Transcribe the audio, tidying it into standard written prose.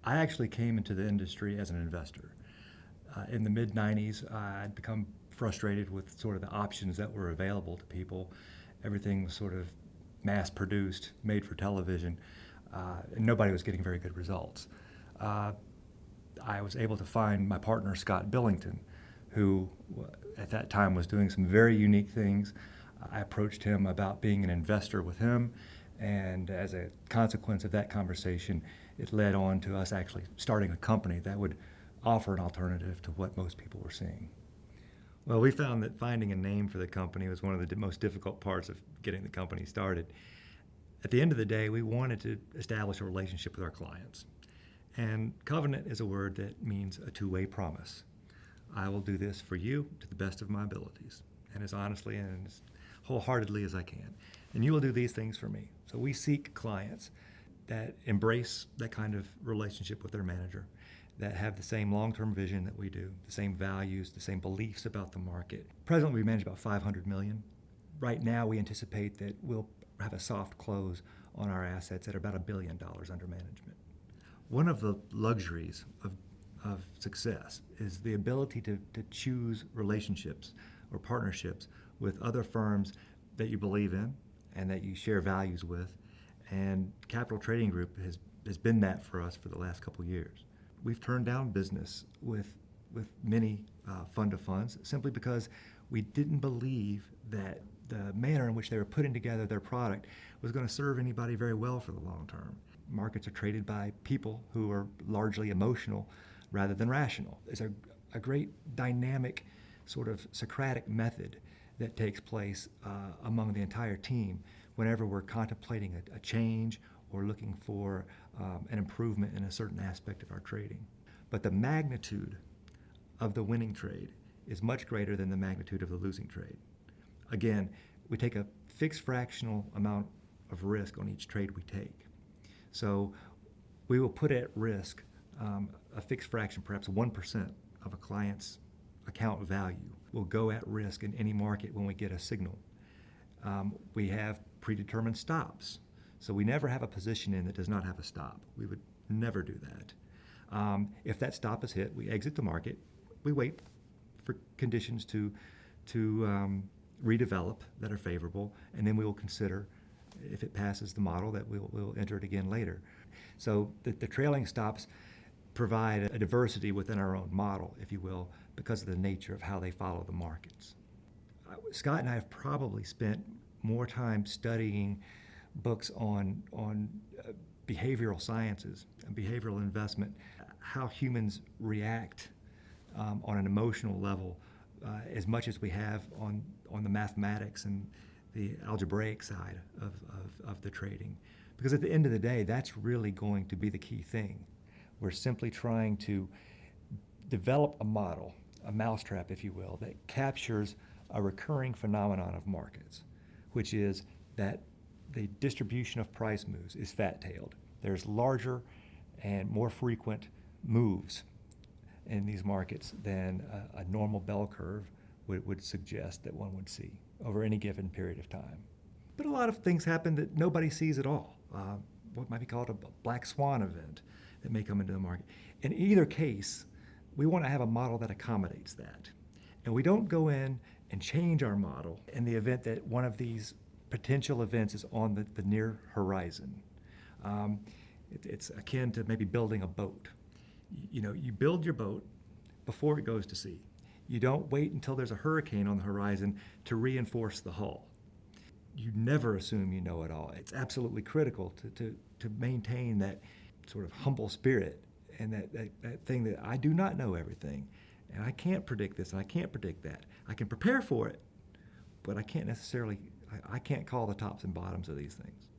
I actually came into the industry as an investor. In the mid 90s, I'd become frustrated with sort of the options that were available to people. Everything was sort of mass produced, made for television, and nobody was getting very good results. I was able to find my partner, Scott Billington, who at that time was doing some very unique things. I approached him about being an investor with him, and as a consequence of that conversation, it led on to us actually starting a company that would offer an alternative to what most people were seeing. Well, we found that finding a name for the company was one of the most difficult parts of getting the company started. At the end of the day, we wanted to establish a relationship with our clients. And covenant is a word that means a two-way promise. I will do this for you to the best of my abilities, and as honestly and as wholeheartedly as I can. And you will do these things for me. So we seek clients that embrace that kind of relationship with their manager, that have the same long-term vision that we do, the same values, the same beliefs about the market. Presently, we manage about $500 million. Right now, we anticipate that we'll have a soft close on our assets at about $1 billion under management. One of the luxuries of success is the ability to choose relationships or partnerships with other firms that you believe in and that you share values with. And Capital Trading Group has been that for us for the last couple of years. We've turned down business with many fund of funds simply because we didn't believe that the manner in which they were putting together their product was going to serve anybody very well for the long term. Markets are traded by people who are largely emotional rather than rational. There's a great dynamic sort of Socratic method that takes place among the entire team whenever we're contemplating a change or looking for an improvement in a certain aspect of our trading. But the magnitude of the winning trade is much greater than the magnitude of the losing trade. Again, we take a fixed fractional amount of risk on each trade we take. So we will put at risk a fixed fraction, perhaps 1% of a client's account value will go at risk in any market when we get a signal. We have predetermined stops. So we never have a position in that does not have a stop. We would never do that. If that stop is hit, we exit the market. We wait for conditions to redevelop that are favorable, and then we will consider if it passes the model that we'll enter it again later. So the trailing stops provide a diversity within our own model, if you will, because of the nature of how they follow the markets. Scott and I have probably spent more time studying books on behavioral sciences and behavioral investment, how humans react on an emotional level, as much as we have on the mathematics and the algebraic side of the trading. Because at the end of the day, that's really going to be the key thing. We're simply trying to develop a model, a mousetrap, if you will, that captures a recurring phenomenon of markets, which is that the distribution of price moves is fat-tailed. There's larger and more frequent moves in these markets than a normal bell curve would suggest that one would see over any given period of time. But a lot of things happen that nobody sees at all. What might be called a black swan event that may come into the market. In either case, we want to have a model that accommodates that. And we don't go in and change our model in the event that one of these potential events is on the near horizon. It's akin to maybe building a boat. You build your boat before it goes to sea. You don't wait until there's a hurricane on the horizon to reinforce the hull. You never assume you know it all. It's absolutely critical to maintain that sort of humble spirit and that thing that I do not know everything, and I can't predict this and I can't predict that. I can prepare for it, but I can't necessarily, I can't call the tops and bottoms of these things.